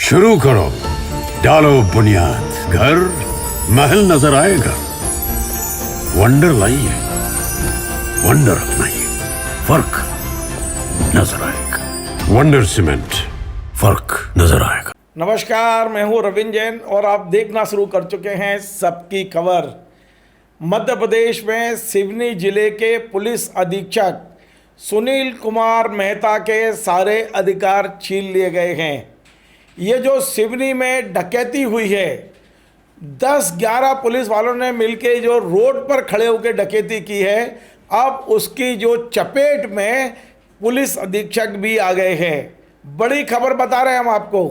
शुरू करो, डालो बुनियाद, घर महल नजर आएगा। वंडर लाइए, वंडर अपनाइए, फर्क नजर आएगा। वंडर सीमेंट, फर्क नजर आएगा। नमस्कार, मैं हूं रविंद्र जैन और आप देखना शुरू कर चुके हैं सबकी खबर। मध्य प्रदेश में सिवनी जिले के पुलिस अधीक्षक सुनील कुमार मेहता के सारे अधिकार छीन लिए गए हैं। ये जो सिवनी में डकैती हुई है, 10-11 पुलिस वालों ने मिलकर जो रोड पर खड़े होकर डकैती की है, अब उसकी जो चपेट में पुलिस अधीक्षक भी आ गए हैं। बड़ी खबर बता रहे हैं हम आपको।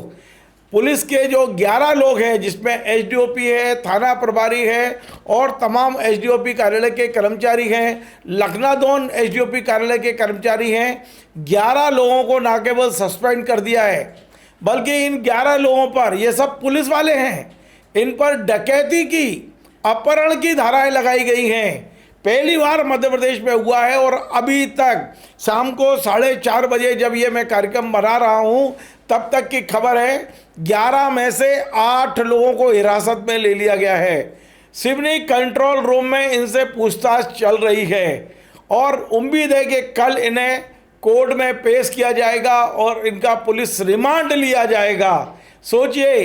पुलिस के जो 11 लोग हैं, जिसमें एसडीओपी है, थाना प्रभारी है और तमाम एसडीओपी कार्यालय के कर्मचारी हैं, लखनादौन एसडीओपी कार्यालय के कर्मचारी हैं, 11 लोगों को ना केवल सस्पेंड कर दिया है, बल्कि इन 11 लोगों पर, ये सब पुलिस वाले हैं, इन पर डकैती की, अपहरण की धाराएं लगाई गई हैं। पहली बार मध्य प्रदेश में हुआ है और अभी तक शाम को 4:30 बजे जब ये मैं कार्यक्रम बना रहा हूँ, तब तक की खबर है 11 में से 8 लोगों को हिरासत में ले लिया गया है। सिवनी कंट्रोल रूम में इनसे पूछताछ चल रही है और उम्मीद है कि कल इन्हें कोर्ट में पेश किया जाएगा और इनका पुलिस रिमांड लिया जाएगा। सोचिए,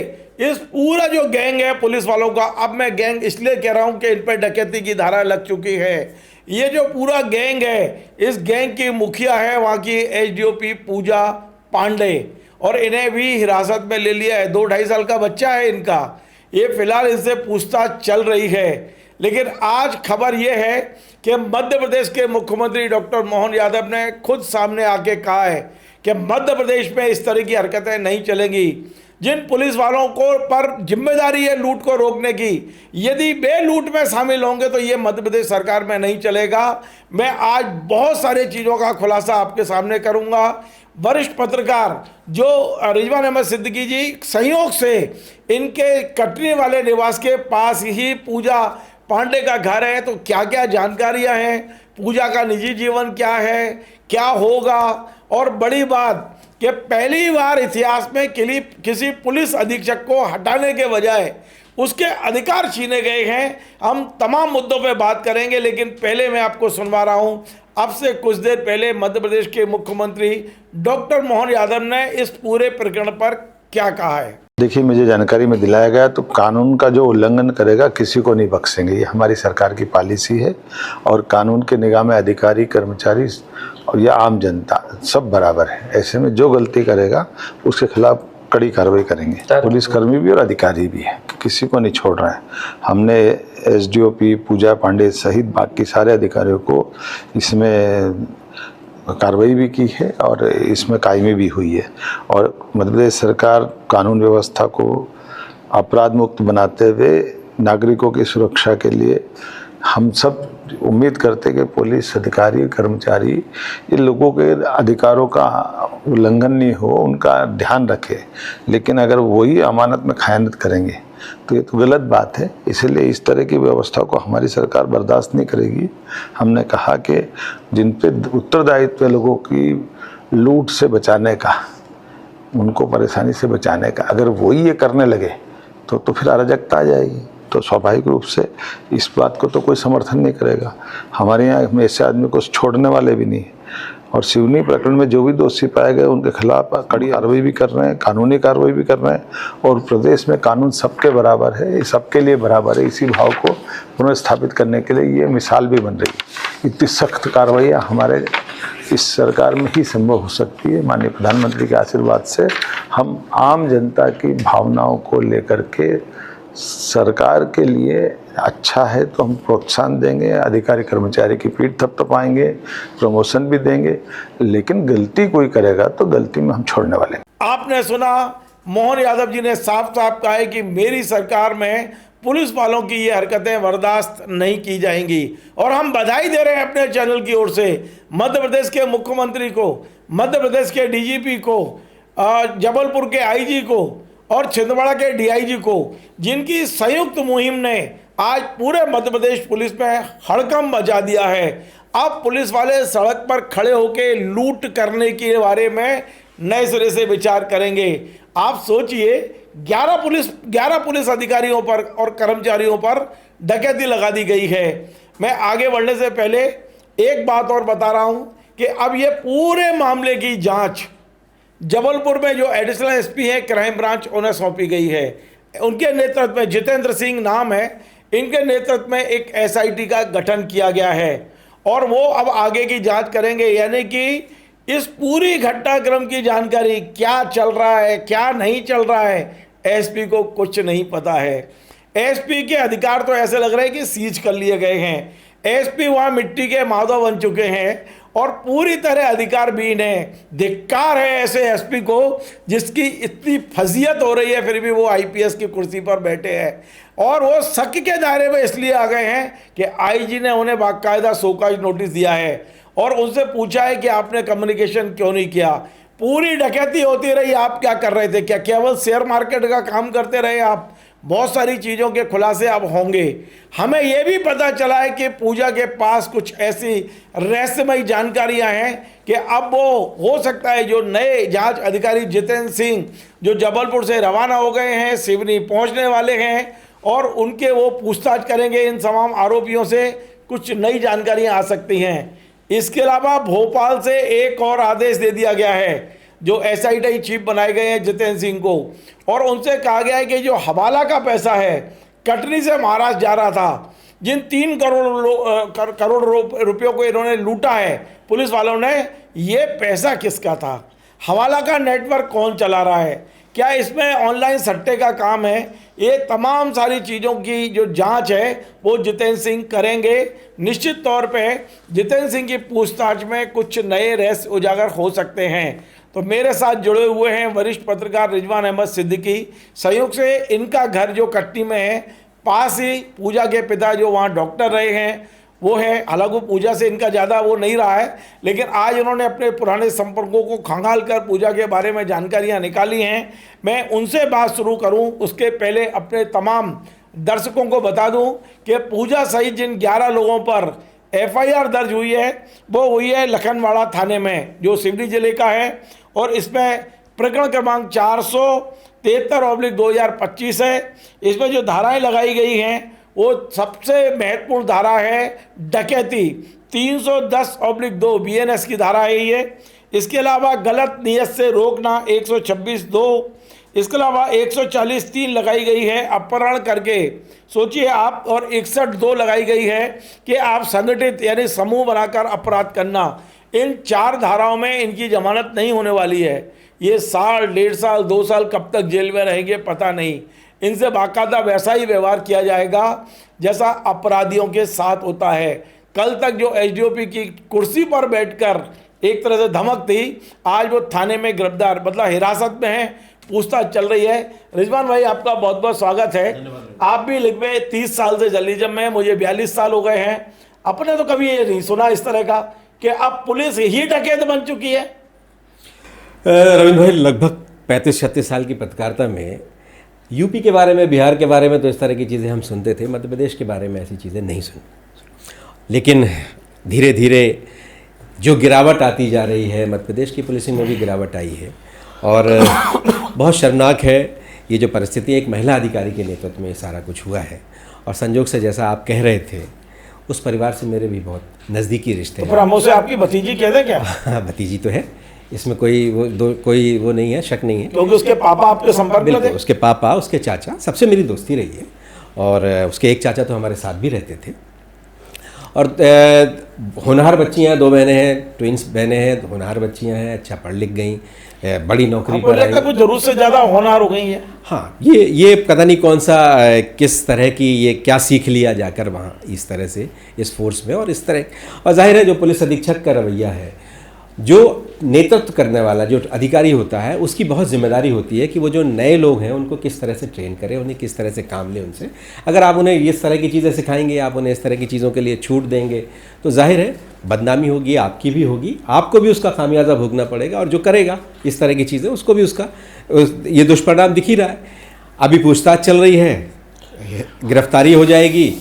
इस पूरा जो गैंग है पुलिस वालों का, अब मैं गैंग इसलिए कह रहा हूं कि इन पर डकैती की धारा लग चुकी है। ये जो पूरा गैंग है, इस गैंग की मुखिया है वहाँ की एसडीओपी पूजा पांडे, और इन्हें भी हिरासत में ले लिया है। 2-2.5 साल का बच्चा है इनका। ये फिलहाल इनसे पूछताछ चल रही है। लेकिन आज खबर ये है कि मध्य प्रदेश के मुख्यमंत्री डॉक्टर मोहन यादव ने खुद सामने आके कहा है कि मध्य प्रदेश में इस तरह की हरकतें नहीं चलेंगी। जिन पुलिस वालों को पर जिम्मेदारी है लूट को रोकने की, यदि वे लूट में शामिल होंगे तो ये मध्य प्रदेश सरकार में नहीं चलेगा। मैं आज बहुत सारी चीज़ों का खुलासा आपके सामने करूंगा। वरिष्ठ पत्रकार जो रिजवान अहमद सिद्दीकी जी, संयोग से इनके कटनी वाले निवास के पास ही पूजा पांडे का घर है, तो क्या क्या जानकारियां हैं, पूजा का निजी जीवन क्या है, क्या होगा, और बड़ी बात कि पहली बार इतिहास में किसी पुलिस अधीक्षक को हटाने के बजाय उसके अधिकार छीने गए हैं। हम तमाम मुद्दों पे बात करेंगे, लेकिन पहले मैं आपको सुनवा रहा हूं। अब से कुछ देर पहले मध्य प्रदेश के मुख्यमंत्री डॉक्टर मोहन यादव ने इस पूरे प्रकरण पर क्या कहा है। देखिए, मुझे जानकारी में दिलाया गया तो कानून का जो उल्लंघन करेगा किसी को नहीं बख्शेंगे। ये हमारी सरकार की पॉलिसी है और कानून के निगाह में अधिकारी, कर्मचारी और या आम जनता सब बराबर है। ऐसे में जो गलती करेगा उसके खिलाफ कड़ी कार्रवाई करेंगे। पुलिसकर्मी भी और अधिकारी भी है, किसी को नहीं छोड़ रहे हैं। हमने एसडीओपी पूजा पांडे सहित बाकी सारे अधिकारियों को इसमें कार्रवाई भी की है और इसमें कायमी भी हुई है। और मध्य प्रदेश सरकार कानून व्यवस्था को अपराध मुक्त बनाते हुए नागरिकों की सुरक्षा के लिए हम सब उम्मीद करते कि पुलिस अधिकारी, कर्मचारी इन लोगों के अधिकारों का उल्लंघन नहीं हो, उनका ध्यान रखे। लेकिन अगर वही अमानत में खयानत करेंगे तो ये तो गलत बात है। इसलिए इस तरह की व्यवस्था को हमारी सरकार बर्दाश्त नहीं करेगी। हमने कहा कि जिन पे उत्तरदायित्व लोगों की लूट से बचाने का, उनको परेशानी से बचाने का, अगर वही ये करने लगे तो फिर अराजकता आ जाएगी। तो स्वाभाविक रूप से इस बात को तो कोई समर्थन नहीं करेगा। हमारे यहाँ में ऐसे आदमी को छोड़ने वाले भी नहीं। और सिवनी प्रकरण में जो भी दोषी पाए गए उनके खिलाफ कड़ी कार्रवाई भी कर रहे हैं, कानूनी कार्रवाई भी कर रहे हैं। और प्रदेश में कानून सबके बराबर है, सबके लिए बराबर है। इसी भाव को पुनर्स्थापित करने के लिए ये मिसाल भी बन रही है। इतनी सख्त कार्रवाइयाँ हमारे इस सरकार में ही संभव हो सकती है। माननीय प्रधानमंत्री के आशीर्वाद से हम आम जनता की भावनाओं को लेकर के सरकार के लिए अच्छा है तो हम प्रोत्साहन देंगे, अधिकारी कर्मचारी की पीठ थपथपाएंगे, प्रमोशन भी देंगे। लेकिन गलती कोई करेगा तो गलती में हम छोड़ने वाले नहीं। आपने सुना, मोहन यादव जी ने साफ साफ कहा है कि मेरी सरकार में पुलिस वालों की ये हरकतें बर्दाश्त नहीं की जाएंगी। और हम बधाई दे रहे हैं अपने चैनल की ओर से मध्य प्रदेश के मुख्यमंत्री को, मध्य प्रदेश के डीजीपी को, जबलपुर के आईजी को और छिंदवाड़ा के डीआईजी को, जिनकी संयुक्त मुहिम ने आज पूरे मध्य प्रदेश पुलिस में हड़कंप मचा दिया है। अब पुलिस वाले सड़क पर खड़े होकर लूट करने के बारे में नए सिरे से विचार करेंगे। आप सोचिए 11 पुलिस अधिकारियों पर और कर्मचारियों पर डकैती लगा दी गई है। मैं आगे बढ़ने से पहले एक बात और बता रहा हूं कि अब ये पूरे मामले की जांच जबलपुर में जो एडिशनल एसपी है क्राइम ब्रांच उन्हें सौंपी गई है। उनके नेतृत्व में, जितेंद्र सिंह नाम है, इनके नेतृत्व में एक एसआईटी का गठन किया गया है और वो अब आगे की जांच करेंगे। यानी कि इस पूरी घटनाक्रम की जानकारी, क्या चल रहा है क्या नहीं चल रहा है, एसपी को कुछ नहीं पता है। एसपी के अधिकार तो ऐसे लग रहे हैं कि सीज कर लिए गए हैं। एसपी वहाँ मिट्टी के माधव बन चुके हैं और पूरी तरह अधिकारहीन है। धिक्कार है ऐसे एसपी को जिसकी इतनी फजीयत हो रही है, फिर भी वो आईपीएस की कुर्सी पर बैठे हैं। और वो शक के दायरे में इसलिए आ गए हैं कि आईजी ने उन्हें बाकायदा शोकॉज नोटिस दिया है और उनसे पूछा है कि आपने कम्युनिकेशन क्यों नहीं किया। पूरी डकैती होती रही, आप क्या कर रहे थे? क्या केवल शेयर मार्केट का काम करते रहे आप? बहुत सारी चीज़ों के खुलासे अब होंगे। हमें यह भी पता चला है कि पूजा के पास कुछ ऐसी रहस्यमयी जानकारियां हैं कि अब वो हो सकता है जो नए जांच अधिकारी जितेंद्र सिंह जो जबलपुर से रवाना हो गए हैं, सिवनी पहुंचने वाले हैं और उनके वो पूछताछ करेंगे इन तमाम आरोपियों से, कुछ नई जानकारियां आ सकती हैं। इसके अलावा भोपाल से एक और आदेश दे दिया गया है जो एसआईटी चीफ बनाए गए हैं जितेंद्र सिंह को, और उनसे कहा गया है कि जो हवाला का पैसा है कटनी से महाराष्ट्र जा रहा था, जिन 3 करोड़ रुपयों को इन्होंने लूटा है पुलिस वालों ने, ये पैसा किसका था? हवाला का नेटवर्क कौन चला रहा है? क्या इसमें ऑनलाइन सट्टे का काम है? ये तमाम सारी चीज़ों की जो जांच है वो जितेंद्र सिंह करेंगे। निश्चित तौर पे जितेंद्र सिंह की पूछताछ में कुछ नए रहस्य उजागर हो सकते हैं। तो मेरे साथ जुड़े हुए हैं वरिष्ठ पत्रकार रिजवान अहमद सिद्दीकी। संयोग से इनका घर जो कटनी में है, पास ही पूजा के पिता जो वहाँ डॉक्टर रहे हैं वो है। हालांकि पूजा से इनका ज़्यादा वो नहीं रहा है, लेकिन आज उन्होंने अपने पुराने संपर्कों को खंगाल कर पूजा के बारे में जानकारियां निकाली हैं। मैं उनसे बात शुरू करूं उसके पहले अपने तमाम दर्शकों को बता दूं कि पूजा सहित जिन 11 लोगों पर एफआईआर दर्ज हुई है वो हुई है लखनवाड़ा थाने में जो सिवनी जिले का है, और इसमें प्रकरण क्रमांक 473/2025 है। इसमें जो धाराएँ लगाई गई हैं वो सबसे महत्वपूर्ण धारा है डकैती, 310/2 बीएनएस की धारा है ये। इसके अलावा गलत नियत से रोकना 126(2), इसके अलावा 140(3) लगाई गई है अपहरण करके, सोचिए आप, और 61(2) लगाई गई है कि आप संगठित यानी समूह बनाकर अपराध करना। इन 4 धाराओं में इनकी जमानत नहीं होने वाली है। ये साल, 1.5 साल, 2 साल कब तक जेल में रहेंगे पता नहीं। इनसे बाकायदा वैसा ही व्यवहार किया जाएगा जैसा अपराधियों के साथ होता है। कल तक जो एसडीओपी की कुर्सी पर बैठकर एक तरह से धमक थी, आज वो थाने में गिरफ्तार, मतलब हिरासत में है, पूछताछ चल रही है। रिजवान भाई आपका बहुत बहुत स्वागत है। आप भी लगभग 30 साल से जर्नलिज्म में, मुझे 42 साल हो गए हैं। अपने तो कभी ये नहीं सुना इस तरह का कि अब पुलिस ही डकैत बन चुकी है। रविंद्र भाई, लगभग 35-36 साल की पत्रकारिता में यूपी के बारे में, बिहार के बारे में तो इस तरह की चीज़ें हम सुनते थे, मध्य प्रदेश के बारे में ऐसी चीज़ें नहीं सुनी। लेकिन धीरे धीरे जो गिरावट आती जा रही है, मध्य प्रदेश की पुलिसिंग में भी गिरावट आई है और बहुत शर्मनाक है ये जो परिस्थिति। एक महिला अधिकारी के नेतृत्व में ये सारा कुछ हुआ है और संजोग से जैसा आप कह रहे थे, उस परिवार से मेरे भी बहुत नज़दीकी रिश्ते हैं। तो हमसे आपकी भतीजी कहते हैं क्या? हाँ, भतीजी तो है, इसमें कोई वो नहीं है, शक नहीं है। क्योंकि उसके पापा आपके संपर्क में थे? उसके पापा, उसके चाचा, सबसे मेरी दोस्ती रही है और उसके एक चाचा तो हमारे साथ भी रहते थे। और होनहार बच्चियाँ 2 बहनें हैं, ट्विंस बहनें हैं, होनहार बच्चियाँ हैं, अच्छा पढ़ लिख गई, बड़ी नौकरी पर आई। कुछ जरूरत से ज़्यादा होनहार हो गई है। हाँ, ये पता नहीं कौन सा किस तरह की, ये क्या सीख लिया जाकर वहाँ इस तरह से इस फोर्स में, और इस तरह। और जाहिर है जो पुलिस अधीक्षक का रवैया है, जो नेतृत्व करने वाला जो अधिकारी होता है, उसकी बहुत जिम्मेदारी होती है कि वो जो नए लोग हैं उनको किस तरह से ट्रेन करें, उन्हें किस तरह से काम लें उनसे। अगर आप उन्हें इस तरह की चीज़ें सिखाएंगे, आप उन्हें इस तरह की चीज़ों के लिए छूट देंगे, तो जाहिर है बदनामी होगी, आपकी भी होगी, आपको भी उसका खामियाजा भोगना पड़ेगा, और जो करेगा इस तरह की चीज़ें उसको भी उसका ये दुष्परिणाम दिख ही रहा है। अभी पूछताछ चल रही है, गिरफ्तारी हो जाएगी,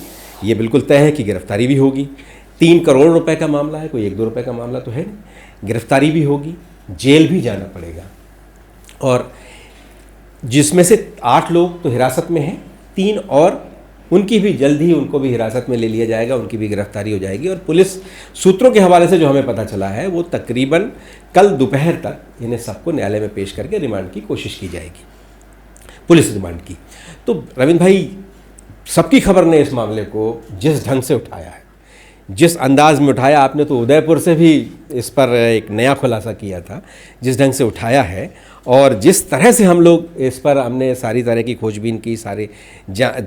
ये बिल्कुल तय है कि गिरफ्तारी भी होगी। 3 करोड़ रुपए का मामला है, कोई 1-2 रुपए का मामला तो है नहीं। गिरफ्तारी भी होगी, जेल भी जाना पड़ेगा। और जिसमें से 8 लोग तो हिरासत में हैं, 3 और उनकी भी जल्द ही उनको भी हिरासत में ले लिया जाएगा, उनकी भी गिरफ्तारी हो जाएगी। और पुलिस सूत्रों के हवाले से जो हमें पता चला है वो तकरीबन कल दोपहर तक इन्हें सबको न्यायालय में पेश करके रिमांड की कोशिश की जाएगी, पुलिस रिमांड की। तो रविंद्र भाई, सबकी खबर ने इस मामले को जिस ढंग से उठाया है, जिस अंदाज में उठाया, आपने तो उदयपुर से भी इस पर एक नया खुलासा किया था, जिस ढंग से उठाया है और जिस तरह से हम लोग इस पर हमने सारी तरह की खोजबीन की, सारे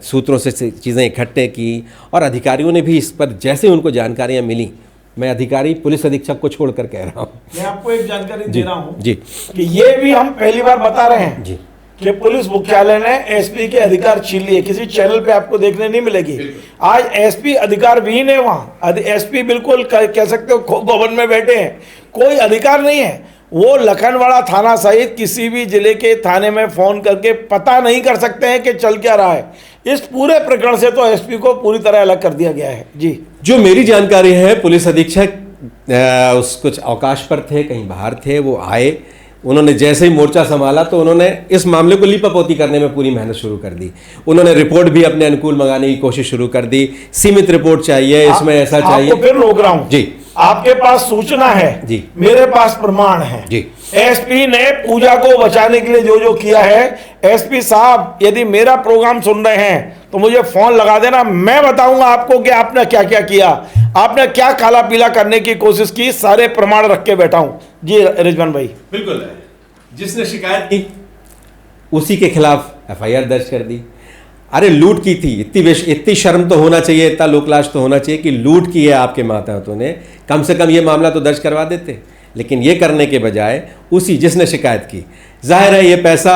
सूत्रों से चीज़ें इकट्ठे की और अधिकारियों ने भी इस पर जैसे उनको जानकारियाँ मिली, मैं अधिकारी पुलिस अधीक्षक को छोड़कर कह रहा हूँ, मैं आपको एक जानकारी दे रहा हूँ जी, कि ये भी हम पहली बार बता रहे हैं जी, कि पुलिस मुख्यालय ने एसपी के अधिकार छीन लिए। किसी चैनल पे आपको देखने नहीं मिलेगी। आज एसपी अधिकार विहीन है, वहां एसपी बिल्कुल कह सकते हो भवन में बैठे हैं, कोई अधिकार नहीं है। वो लखनवाड़ा थाना सहित किसी भी जिले के थाने में फोन करके पता नहीं कर सकते हैं कि चल क्या रहा है। इस पूरे प्रकरण से तो एसपी को पूरी तरह अलग कर दिया गया है। जी, जो मेरी जानकारी है, पुलिस अधीक्षक उस कुछ अवकाश पर थे, कहीं बाहर थे, वो आए, उन्होंने जैसे ही मोर्चा संभाला तो उन्होंने इस मामले को लीपापोती करने में पूरी मेहनत शुरू कर दी। उन्होंने रिपोर्ट भी अपने अनुकूल मंगाने की कोशिश शुरू कर दी, सीमित रिपोर्ट चाहिए, इसमें ऐसा चाहिए। आपको फिर रोक रहा हूं जी, आपके पास सूचना है जी, मेरे पास प्रमाण है जी। एसपी ने पूजा को बचाने के लिए जो जो किया है, एसपी साहब यदि मेरा प्रोग्राम सुन रहे हैं तो मुझे फोन लगा देना, मैं बताऊंगा आपको कि आपने क्या क्या किया, आपने क्या काला पीला करने की कोशिश की, सारे प्रमाण रख के बैठा हूं। जी रिजवान भाई, बिल्कुल, जिसने शिकायत की उसी के खिलाफ एफआईआर दर्ज कर दी। अरे लूट की थी, इतनी शर्म तो होना चाहिए, इतना लोकलाज तो होना चाहिए कि लूट की है आपके माताहतों ने, कम से कम ये मामला तो दर्ज करवा देते। लेकिन ये करने के बजाय उसी जिसने शिकायत की, जाहिर है ये पैसा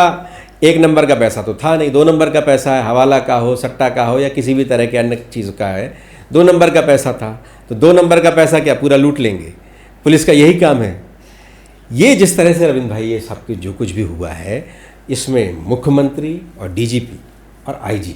1 नंबर का पैसा तो था नहीं, 2 नंबर का पैसा है, हवाला का हो, सट्टा का हो या किसी भी तरह के अन्य चीज़ का है, 2 नंबर का पैसा था, तो 2 नंबर का पैसा क्या पूरा लूट लेंगे? पुलिस का यही काम है। ये जिस तरह से रविंद्र भाई ये सब जो कुछ भी हुआ है, इसमें मुख्यमंत्री और डीजीपी और आईजी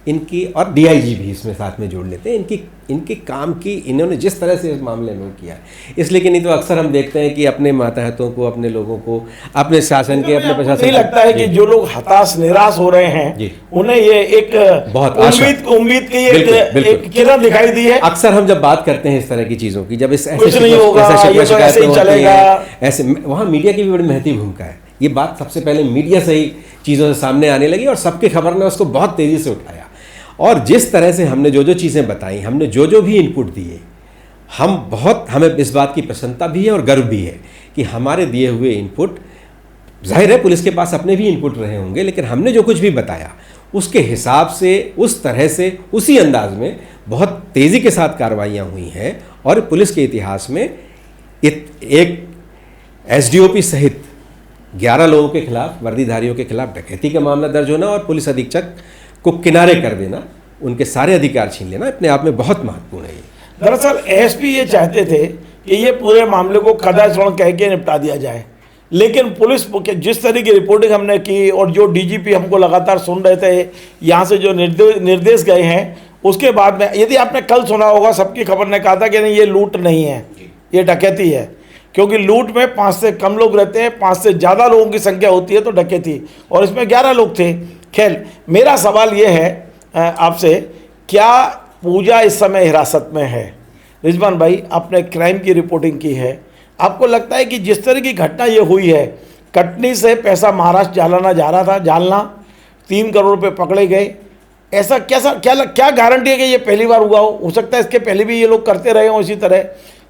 इनकी और डीआईजी भी इसमें साथ में जोड़ लेते हैं, इनके काम की इन्होंने जिस तरह से इस मामले में किया है। इसलिए कि नहीं तो अक्सर हम देखते हैं कि अपने मातहतों को, अपने लोगों को, अपने शासन के, अपने प्रशासन, नहीं लगता है कि जो लोग हताश निराश हो रहे हैं उन्हें ये एक बहुत उम्मीद की एक किरण दिखाई दी है। अक्सर हम जब बात करते हैं इस तरह की चीज़ों की, जब इस कुछ नहीं होगा, ये तो ऐसे ही चलेगा, ऐसे वहाँ मीडिया की भी बड़ी महत्वपूर्ण भूमिका है। ये बात सबसे पहले मीडिया से ही चीज़ों से सामने आने लगी और सबकी खबर ने उसको बहुत तेज़ी से उठाया। और जिस तरह से हमने जो जो चीज़ें बताई, हमने जो जो भी इनपुट दिए, हमें इस बात की प्रसन्नता भी है और गर्व भी है कि हमारे दिए हुए इनपुट, जाहिर है पुलिस के पास अपने भी इनपुट रहे होंगे, लेकिन हमने जो कुछ भी बताया उसके हिसाब से, उस तरह से, उसी अंदाज में बहुत तेज़ी के साथ कार्रवाइयाँ हुई हैं। और पुलिस के इतिहास में एक एसडीओपी सहित 11 लोगों के खिलाफ, वर्दीधारियों के खिलाफ डकैती का मामला दर्ज होना और पुलिस अधीक्षक को किनारे कर देना, उनके सारे अधिकार छीन लेना, अपने आप में बहुत महत्वपूर्ण है। दरअसल एसपी ये चाहते थे कि ये पूरे मामले को कदाचरण कह के निपटा दिया जाए, लेकिन पुलिस के जिस तरह की रिपोर्टिंग हमने की और जो डीजीपी हमको लगातार सुन रहे थे, यहाँ से जो निर्देश गए हैं, उसके बाद में यदि आपने कल सुना होगा, सबकी खबर ने कहा था कि नहीं ये लूट नहीं है, ये डकैती है, क्योंकि लूट में 5 से कम लोग रहते हैं, 5 से ज़्यादा लोगों की संख्या होती है तो डकैती, और इसमें 11 लोग थे। खैर, मेरा सवाल ये है आपसे, क्या पूजा इस समय हिरासत में है? रिजवान भाई, आपने क्राइम की रिपोर्टिंग की है, आपको लगता है कि जिस तरह की घटना ये हुई है, कटनी से पैसा महाराष्ट्र जालना जा रहा था, जालना 3 करोड़ रुपए पकड़े गए, ऐसा क्या गारंटी है कि ये पहली बार हुआ हो सकता है इसके पहले भी ये लोग करते रहे हों इसी तरह।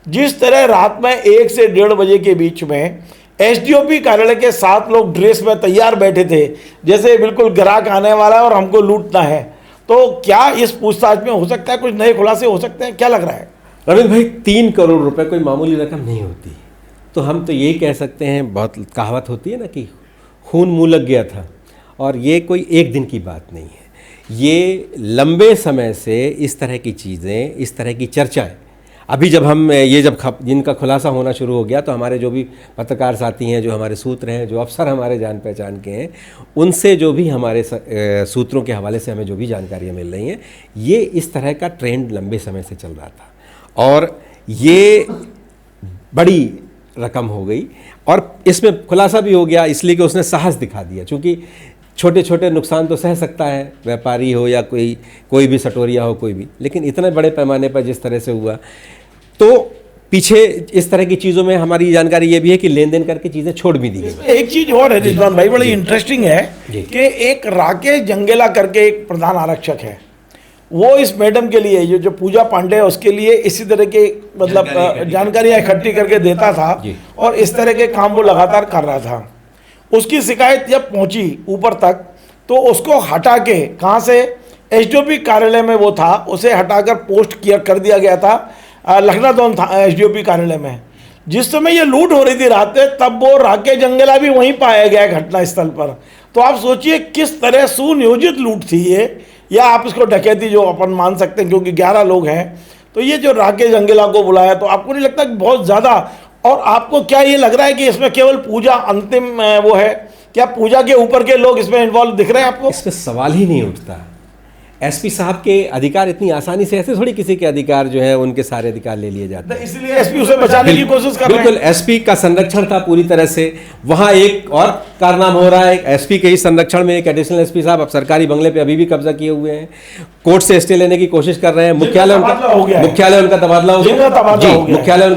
जिस तरह रात में 1 से 1:30 बजे के बीच में एसडीओपी कार्यालय के 7 लोग ड्रेस में तैयार बैठे थे, जैसे बिल्कुल ग्राहक आने वाला है और हमको लूटना है, तो क्या इस पूछताछ में हो सकता है कुछ नए खुलासे हो सकते हैं? क्या लग रहा है रविंद्र भाई? 3 करोड़ रुपए कोई मामूली रकम नहीं होती, तो हम तो यही कह सकते हैं, बहुत कहावत होती है ना कि खून मुँह लग गया था, और ये कोई एक दिन की बात नहीं है, ये लंबे समय से इस तरह की चीज़ें, इस तरह की चर्चाएं, अभी जब हम जिनका खुलासा होना शुरू हो गया, तो हमारे जो भी पत्रकार साथी हैं, जो हमारे सूत्र हैं, जो अफसर हमारे जान पहचान के हैं, उनसे जो भी हमारे सूत्रों के हवाले से हमें जो भी जानकारियाँ मिल रही हैं, ये इस तरह का ट्रेंड लंबे समय से चल रहा था और ये बड़ी रकम हो गई और इसमें खुलासा भी हो गया इसलिए कि उसने साहस दिखा दिया। चूँकि छोटे छोटे नुकसान तो सह सकता है, व्यापारी हो या कोई भी सटोरिया हो, कोई भी, लेकिन इतने बड़े पैमाने पर जिस तरह से हुआ, तो पीछे इस तरह की चीज़ों में हमारी जानकारी ये भी है कि लेन देन करके चीज़ें छोड़ भी दी गई। एक चीज और है रिजवान भाई, बड़ी इंटरेस्टिंग है कि एक राकेश जंगेला करके एक प्रधान आरक्षक है, वो इस मैडम के लिए जो पूजा पांडे है उसके लिए इसी तरह के मतलब जानकारियां इकट्ठी करके देता था और इस तरह के काम वो लगातार कर रहा था। उसकी शिकायत जब पहुंची ऊपर तक तो उसको हटा के, कहाँ से, एसडीओपी कार्यालय में वो था, उसे हटाकर पोस्ट कर दिया गया था लखनऊ था एसडीओपी कार्यालय में। जिस समय ये लूट हो रही थी रात में, तब वो राकेश जंगेला भी वहीं पाया गया घटना स्थल पर। तो आप सोचिए किस तरह सुनियोजित लूट थी ये, या आप इसको डकैती जो अपन मान सकते हैं, क्योंकि 11 लोग हैं। तो ये जो राकेश जंगेला को बुलाया, तो आपको नहीं लगता कि बहुत ज़्यादा, और आपको क्या ये लग रहा है कि इसमें केवल पूजा अंतिम वो है, क्या पूजा के ऊपर के लोग इसमें इन्वॉल्व दिख रहे हैं आपको? इसमें सवाल ही नहीं उठता। एसपी साहब के अधिकार इतनी आसानी से, ऐसे थोड़ी किसी के अधिकार जो है उनके सारे अधिकार ले लिए जाते हैं, इसलिए एसपी उसे बचाने की कोशिश कर रहे हैं। बिल्कुल, एसपी का संरक्षण था पूरी तरह से। वहां एक और कारनामा हो रहा है, एसपी के ही संरक्षण में एक एडिशनल एसपी साहब अब सरकारी बंगले पे अभी भी कब्जा किए हुए हैं, कोर्ट से स्टे लेने की कोशिश कर रहे हैं। मुख्यालय उनका तबादला हो गया, मुख्यालय उनका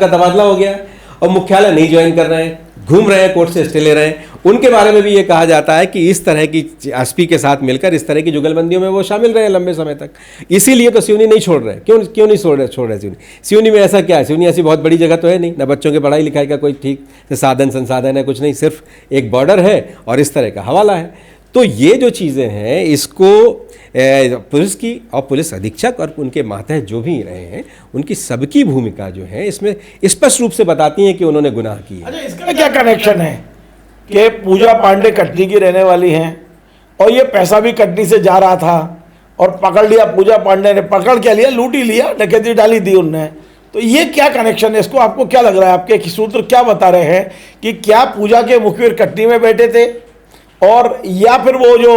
तबादला हो गया और मुख्यालय नहीं ज्वाइन कर रहे हैं, घूम रहे हैं, कोर्ट से स्टे ले रहे हैं। उनके बारे में भी ये कहा जाता है कि इस तरह की एसपी के साथ मिलकर इस तरह की जुगलबंदियों में वो शामिल रहे लंबे समय तक। इसीलिए तो सिवनी नहीं छोड़ रहे। क्यों नहीं छोड़ रहे सिवनी में ऐसा क्या है? सिवनी ऐसी बहुत बड़ी जगह तो है नहीं, ना बच्चों की पढ़ाई लिखाई का कोई ठीक से संसाधन है, कुछ नहीं, सिर्फ एक बॉर्डर है और इस तरह का हवाला है। तो ये जो चीज़ें हैं, इसको पुलिस की और पुलिस अधीक्षक और उनके मातहत जो भी रहे हैं, उनकी सबकी भूमिका जो है इसमें स्पष्ट रूप से बताती है कि उन्होंने गुनाह किया। अच्छा, इसका क्या कनेक्शन है कि पूजा पांडे कटनी की रहने वाली हैं और ये पैसा भी कटनी से जा रहा था और पकड़ लिया पूजा पांडे ने, पकड़ क्या लिया, लूट ही लिया, डकैती डाली दी उनने। तो ये क्या कनेक्शन है? इसको आपको क्या लग रहा है? आपके सूत्र क्या बता रहे हैं कि क्या पूजा के मुखबिर कटनी में बैठे थे, और या फिर वो जो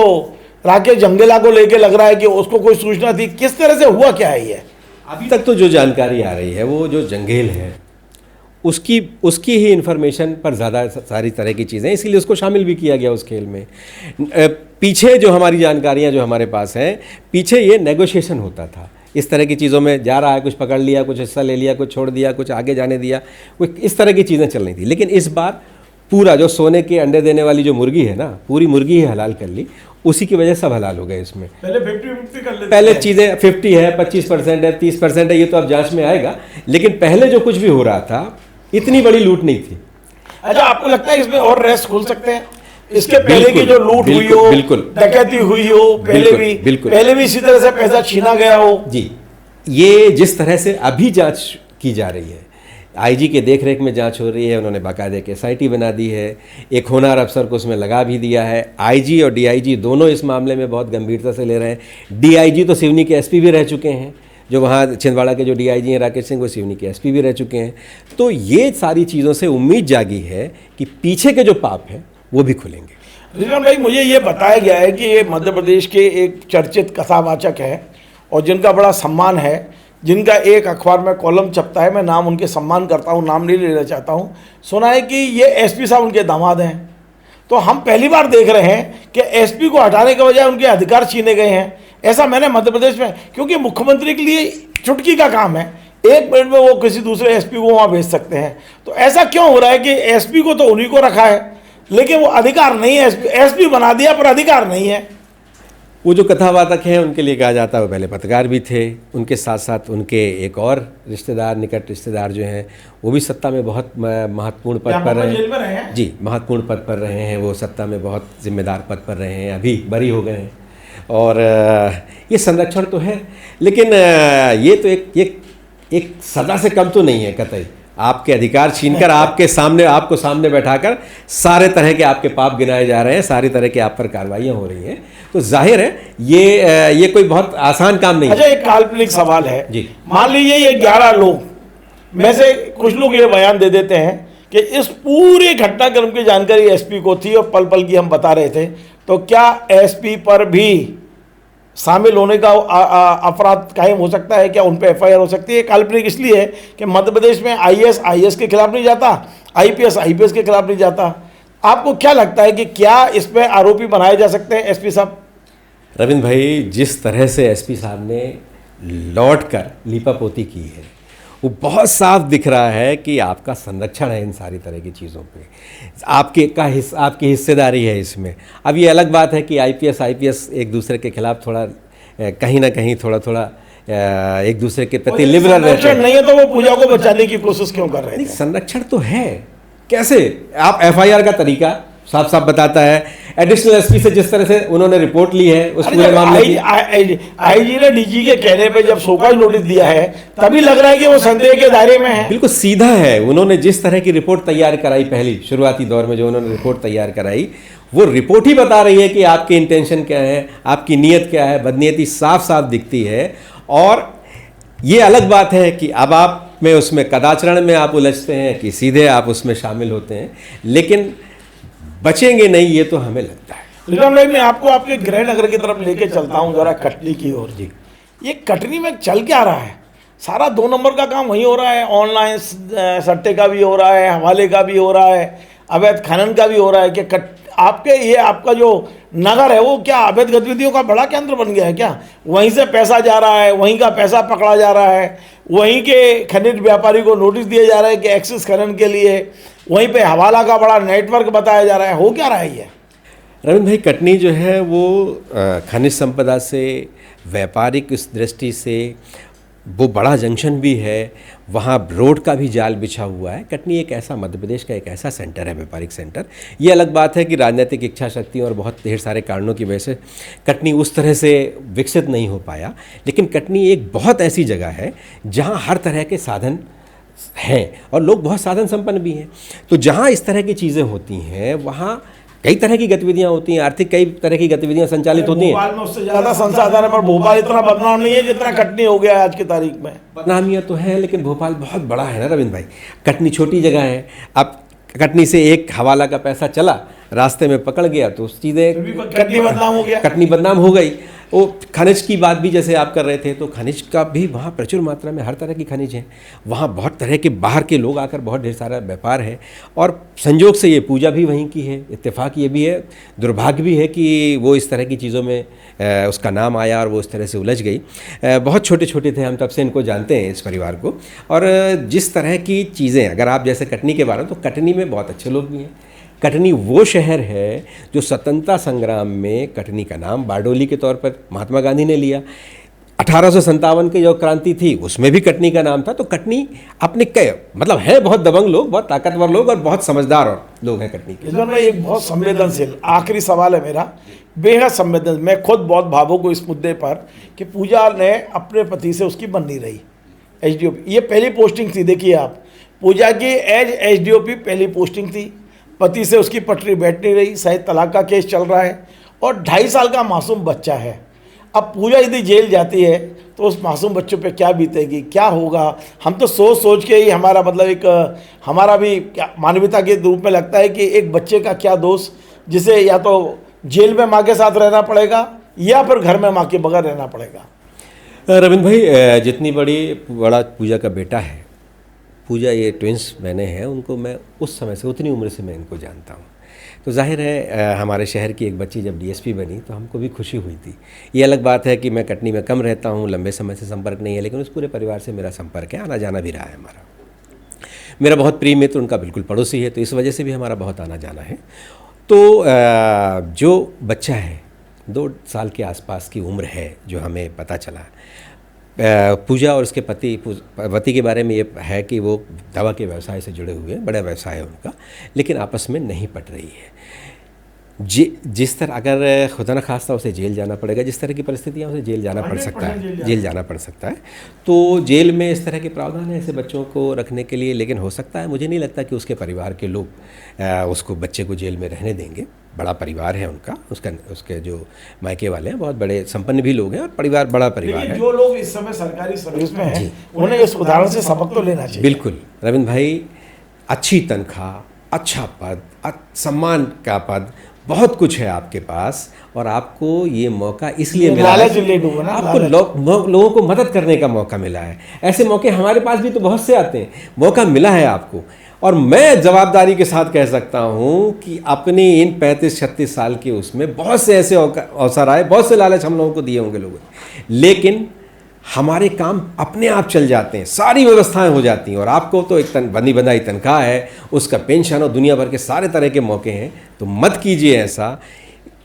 राकेश जंगेला को लेके लग रहा है कि उसको कोई सूचना थी? किस तरह से हुआ क्या है ये? अभी तक तो जो जानकारी आ रही है, वो जो जंगेल है उसकी ही इन्फॉर्मेशन पर ज़्यादा सारी तरह की चीज़ें, इसीलिए उसको शामिल भी किया गया उस खेल में। पीछे जो हमारी जानकारियाँ जो हमारे पास हैं, पीछे ये नेगोशिएशन होता था, इस तरह की चीज़ों में जा रहा है, कुछ पकड़ लिया, कुछ हिस्सा ले लिया, कुछ छोड़ दिया, कुछ आगे जाने दिया, कुछ इस तरह की चीज़ें चल रही थी। लेकिन इस बार पूरा जो सोने के अंडे देने वाली जो मुर्गी है ना, पूरी मुर्गी ही हलाल कर ली, उसी की वजह सब हलाल हो गए इसमें। पहले 50-50 कर लेते, पहले चीज़ें 50 है, 25% है, 30% है, ये तो अब जांच में आएगा। लेकिन पहले जो कुछ भी हो रहा था, इतनी बड़ी लूट नहीं थी। अच्छा, आपको लगता है इसमें और रेस्ट खुल सकते हैं? इसके पहले की जो लूट हुई हो, डकैती हुई हो, पहले भी इसी तरह से पैसा छीना गया हो? जी, ये जिस तरह से अभी जांच की जा रही है, आईजी के देखरेख में जांच हो रही है, उन्होंने बाकायदे एक एसआईटी बना दी है, एक होनहार अफसर को उसमें लगा भी दिया है। आईजी और डीआईजी दोनों इस मामले में बहुत गंभीरता से ले रहे हैं। डीआईजी तो सिवनी के एसपी भी रह चुके हैं, जो वहाँ छिंदवाड़ा के जो डीआईजी हैं राकेश सिंह, वो सिवनी के एसपी भी रह चुके हैं। तो ये सारी चीज़ों से उम्मीद जागी है कि पीछे के जो पाप हैं वो भी खुलेंगे। रिजवान भाई, मुझे ये बताया गया है कि ये मध्य प्रदेश के एक चर्चित कथावाचक हैं और जिनका बड़ा सम्मान है, जिनका एक अखबार में कॉलम छपता है, मैं नाम उनके सम्मान करता हूँ, नाम नहीं लेना चाहता हूँ। सुना है कि ये एसपी साहब उनके दामाद हैं। तो हम पहली बार देख रहे हैं कि एसपी को हटाने के बजाय उनके अधिकार छीने गए हैं। ऐसा मैंने मध्य प्रदेश में, क्योंकि मुख्यमंत्री के लिए चुटकी का काम है, 1 मिनट में वो किसी दूसरे एसपी को वहाँ भेज सकते हैं। तो ऐसा क्यों हो रहा है कि एसपी को तो उन्हीं को रखा है, लेकिन वो अधिकार नहीं है, एसपी बना दिया पर अधिकार नहीं है। वो जो कथावाचक हैं उनके लिए कहा जाता है वो पहले पत्रकार भी थे, उनके साथ साथ उनके एक और रिश्तेदार, निकट रिश्तेदार जो हैं, वो भी सत्ता में बहुत महत्वपूर्ण पद पर रहे हैं। जी, महत्वपूर्ण पद पर रहे हैं, वो सत्ता में बहुत जिम्मेदार पद पर रहे हैं, अभी बरी हो गए हैं। और ये संरक्षण तो है, लेकिन ये तो एक सजा से कम तो नहीं है कतई। आपके अधिकार छीनकर आपको सामने बैठाकर सारे तरह के आपके पाप गिनाए जा रहे हैं, सारी तरह की आप पर कार्रवाइयाँ हो रही हैं। तो जाहिर है ये कोई बहुत आसान काम नहीं है। अच्छा, एक काल्पनिक सवाल है जी। मान लीजिए ये 11 लोग में से कुछ लोग ये बयान दे देते हैं कि इस पूरे घटनाक्रम की जानकारी एसपी को थी और पल पल की हम बता रहे थे, तो क्या एसपी पर भी शामिल होने का अपराध कायम हो सकता है? क्या उन पर एफआईआर हो सकती है? काल्पनिक इसलिए है कि मध्य प्रदेश में आईएएस के खिलाफ नहीं जाता, आईपीएस के खिलाफ नहीं जाता, आपको क्या लगता है कि क्या इस पे आरोपी बनाए जा सकते हैं एसपी साहब? रविंद्र भाई, जिस तरह से एसपी साहब ने लौट कर लीपापोती की है, वो बहुत साफ दिख रहा है कि आपका संरक्षण है इन सारी तरह की चीज़ों पे, आपकी हिस्सेदारी है इसमें। अब ये अलग बात है कि आईपीएस एक दूसरे के खिलाफ थोड़ा कहीं ना कहीं थोड़ा एक दूसरे के प्रति लिबरल रहते हैं। नहीं है तो वो पूजा को बचाने की कोशिश क्यों कर रहे नहीं, थे? संरक्षण तो है। कैसे? आप एफआईआर का तरीका साफ साफ बताता है। एडिशनल एसपी से जिस तरह से उन्होंने रिपोर्ट ली है उस पूरे मामले की, आईजी ने डीजी के कहने पे जब शोकॉज नोटिस दिया है तभी लग रहा है कि वो संदेह के दायरे में है। बिल्कुल सीधा है। उन्होंने जिस तरह की रिपोर्ट तैयार कराई, पहली शुरुआती दौर में जो उन्होंने रिपोर्ट तैयार कराई, वो रिपोर्ट ही बता रही है कि आपकी इंटेंशन क्या है, आपकी नीयत क्या है। बदनीयती साफ साफ दिखती है। और ये अलग बात है कि अब आप में उसमें कदाचरण में आप उलझते हैं कि सीधे आप उसमें शामिल होते हैं, लेकिन बचेंगे नहीं, ये तो हमें लगता है। रिजवान भाई, मैं आपको आपके गृह नगर की तरफ लेके चलता हूँ जरा, कटनी की ओर। जी, ये कटनी में चल क्या रहा है? सारा 2 नंबर का काम वहीं हो रहा है। ऑनलाइन सट्टे का भी हो रहा है, हवाले का भी हो रहा है, अवैध खनन का भी हो रहा है। कि आपका जो नगर है वो क्या अवैध गतिविधियों का बड़ा केंद्र बन गया है क्या? वहीं से पैसा जा रहा है, वहीं का पैसा पकड़ा जा रहा है, वहीं के खनिज व्यापारी को नोटिस दिए जा रहे हैं कि एक्सेस खनन के लिए, वहीं पे हवाला का बड़ा नेटवर्क बताया जा रहा है। हो क्या रहा है ये? रविंद्र भाई, कटनी जो है वो खनिज संपदा से, व्यापारिक इस दृष्टि से वो बड़ा जंक्शन भी है। वहाँ रोड का भी जाल बिछा हुआ है। कटनी एक ऐसा, मध्य प्रदेश का एक ऐसा सेंटर है, व्यापारिक सेंटर। ये अलग बात है कि राजनीतिक इच्छा शक्ति और बहुत ढेर सारे कारणों की वजह से कटनी उस तरह से विकसित नहीं हो पाया। लेकिन कटनी एक बहुत ऐसी जगह है जहाँ हर तरह के साधन हैं और लोग बहुत साधन संपन्न भी हैं। तो जहाँ इस तरह की चीज़ें होती हैं वहाँ कई तरह की गतिविधियां होती हैं, आर्थिक कई तरह की गतिविधियां संचालित होती हैं। भोपाल में उससे ज़्यादा संसाधन है, पर भोपाल इतना बदनाम नहीं है जितना कटनी हो गया है आज की तारीख में। बदनामियां तो है, लेकिन भोपाल बहुत बड़ा है ना रविंद्र भाई। कटनी छोटी जगह है। अब कटनी से एक हवाला का पैसा चला, रास्ते में पकड़ गया तो चीज़ें, कटनी बदनाम हो गया, कटनी बदनाम हो गई। वो खनिज की बात भी जैसे आप कर रहे थे, तो खनिज का भी वहाँ प्रचुर मात्रा में हर तरह की खनिज है। वहाँ बहुत तरह के बाहर के लोग आकर बहुत ढेर सारा व्यापार है। और संयोग से ये पूजा भी वहीं की है। इत्तेफाक ये भी है, दुर्भाग्य भी है कि वो इस तरह की चीज़ों में उसका नाम आया और वो इस तरह से उलझ गई। बहुत छोटे छोटे थे हम, तब से इनको जानते हैं, इस परिवार को। और जिस तरह की चीज़ें, अगर आप जैसे कटनी के बारे में, तो कटनी में बहुत अच्छे लोग भी हैं। कटनी वो शहर है जो स्वतंत्रता संग्राम में कटनी का नाम बारडोली के तौर पर महात्मा गांधी ने लिया। 1857 की जो क्रांति थी उसमें भी कटनी का नाम था। तो कटनी अपने मतलब है बहुत दबंग लोग, बहुत ताकतवर लोग और बहुत समझदार और लोग हैं कटनी के। इसमें एक बहुत संवेदनशील आखिरी सवाल है मेरा, बेहद संवेदनशील। मैं खुद बहुत भावुक हूँ इस मुद्दे पर कि पूजा ने अपने पति से उसकी बन नहीं रही एसडीओपी। ये पहली पोस्टिंग थी, देखिए आप, पूजा की एज एसडीओपी पहली पोस्टिंग थी। पति से उसकी पटरी बैठ नहीं रही, शायद तलाक का केस चल रहा है और 2.5 साल का मासूम बच्चा है। अब पूजा यदि जेल जाती है तो उस मासूम बच्चों पे क्या बीतेगी, क्या होगा? हम तो सोच सोच के ही हमारा मतलब एक हमारा भी क्या मानवता के रूप में लगता है कि एक बच्चे का क्या दोष, जिसे या तो जेल में माँ के साथ रहना पड़ेगा या फिर घर में माँ के बगैर रहना पड़ेगा। रविंद्र भाई, जितनी बड़ा पूजा का बेटा है, पूजा ये ट्विंस मैंने हैं, उनको मैं उस समय से, उतनी उम्र से मैं इनको जानता हूँ। तो जाहिर है हमारे शहर की एक बच्ची जब डीएसपी बनी तो हमको भी खुशी हुई थी। ये अलग बात है कि मैं कटनी में कम रहता हूँ, लंबे समय से संपर्क नहीं है, लेकिन उस पूरे परिवार से मेरा संपर्क है, आना जाना भी रहा है हमारा। मेरा बहुत प्रिय मित्र उनका बिल्कुल पड़ोसी है, तो इस वजह से भी हमारा बहुत आना जाना है। तो जो बच्चा है 2 साल के आसपास की उम्र है, जो हमें पता चला, पूजा और उसके पति के बारे में ये है कि वो दवा के व्यवसाय से जुड़े हुए हैं, बड़ा व्यवसाय है उनका, लेकिन आपस में नहीं पट रही है। जिस तरह, अगर खुदा न खास्ता उसे जेल जाना पड़ेगा, जिस तरह की परिस्थितियाँ उसे जेल जाना पड़ सकता है, जेल जाना पड़ सकता है। तो जेल में इस तरह के प्रावधान है ऐसे बच्चों को रखने के लिए, लेकिन हो सकता है, मुझे नहीं लगता कि उसके परिवार के लोग उसको, बच्चे को जेल में रहने देंगे। बड़ा परिवार है उनका, उसके जो मायके वाले हैं बहुत बड़े संपन्न भी लोग हैं और परिवार बड़ा परिवार है। जो लोग इस समय सरकारी सर्विस में हैं उन्हें इस उदाहरण से सबक तो लेना चाहिए। बिल्कुल रविंद्र भाई, अच्छी तनख्वाह, अच्छा पद, सम्मान का पद, बहुत कुछ है आपके पास और आपको ये मौका इसलिए ये मिला है लालच ले डूबो ना, आपको लालच। लोगों को मदद करने का मौका मिला है। ऐसे मौके हमारे पास भी तो बहुत से आते हैं, मौका मिला है आपको। और मैं जवाबदारी के साथ कह सकता हूँ कि अपने इन 35-36 साल के उसमें बहुत से ऐसे अवसर आए, बहुत से लालच हम लोगों को दिए होंगे लोगों ने, लेकिन हमारे काम अपने आप चल जाते हैं, सारी व्यवस्थाएं हो जाती हैं। और आपको तो एक बंदी बंधाई तनख्वाह है, उसका पेंशन और दुनिया भर के सारे तरह के मौके हैं। तो मत कीजिए ऐसा,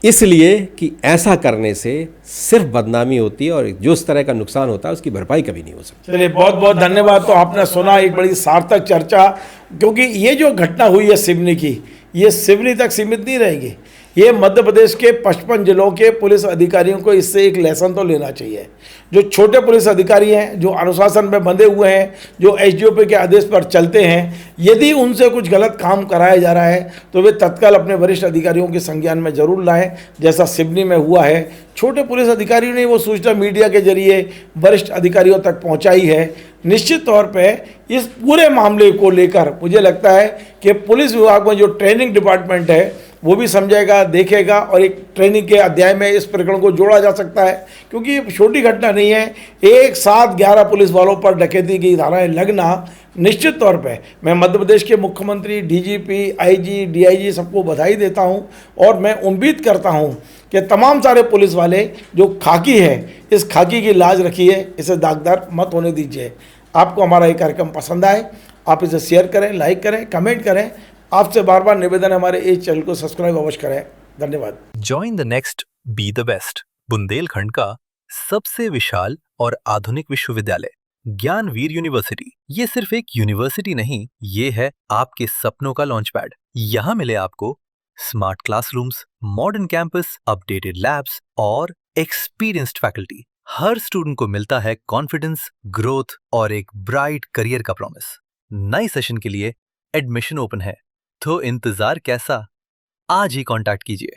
इसलिए कि ऐसा करने से सिर्फ बदनामी होती है और जो इस तरह का नुकसान होता है उसकी भरपाई कभी नहीं हो सकती। चलिए, बहुत बहुत धन्यवाद। तो आपने सुना एक बड़ी सार्थक चर्चा, क्योंकि ये जो घटना हुई है सिवनी की, ये सिवनी तक सीमित नहीं रहेगी। ये मध्य प्रदेश के 55 जिलों के पुलिस अधिकारियों को इससे एक लेसन तो लेना चाहिए। जो छोटे पुलिस अधिकारी हैं, जो अनुशासन में बंधे हुए हैं, जो एसडीओपी के आदेश पर चलते हैं, यदि उनसे कुछ गलत काम कराया जा रहा है तो वे तत्काल अपने वरिष्ठ अधिकारियों के संज्ञान में जरूर लाएं, जैसा सिवनी में हुआ है। छोटे पुलिस अधिकारियों ने वो सूचना मीडिया के जरिए वरिष्ठ अधिकारियों तक पहुंचाई है। निश्चित तौर पे इस पूरे मामले को लेकर मुझे लगता है कि पुलिस विभाग में जो ट्रेनिंग डिपार्टमेंट है वो भी समझेगा, देखेगा, और एक ट्रेनिंग के अध्याय में इस प्रकरण को जोड़ा जा सकता है, क्योंकि ये छोटी घटना नहीं है। एक साथ 11 पुलिस वालों पर डकैती की धाराएं लगना, निश्चित तौर पे मैं मध्य प्रदेश के मुख्यमंत्री, डीजीपी, आईजी, डीआईजी सबको बधाई देता हूं। और मैं उम्मीद करता हूं कि तमाम सारे पुलिस वाले जो खाकी है, इस खाकी की लाज रखिए, इसे दागदार मत होने दीजिए। आपको हमारा ये कार्यक्रम पसंद आए, आप इसे शेयर करें, लाइक करें, कमेंट करें। आपसे बार बार निवेदन है, हमारे इस चैनल को सब्सक्राइब अवश्य करें। धन्यवाद। Join the next, be the best. Bundelkhand का सबसे विशाल और आधुनिक विश्वविद्यालय ज्ञानवीर यूनिवर्सिटी। ये सिर्फ एक यूनिवर्सिटी नहीं, ये है आपके सपनों का लॉन्च पैड। यहाँ मिले आपको smart classrooms, modern campus, updated labs और एक्सपीरियंस्ड फैकल्टी। हर स्टूडेंट को मिलता है कॉन्फिडेंस, ग्रोथ और एक ब्राइट करियर का प्रॉमिस। नए सेशन के लिए एडमिशन ओपन है, तो इंतजार कैसा? आज ही कांटेक्ट कीजिए।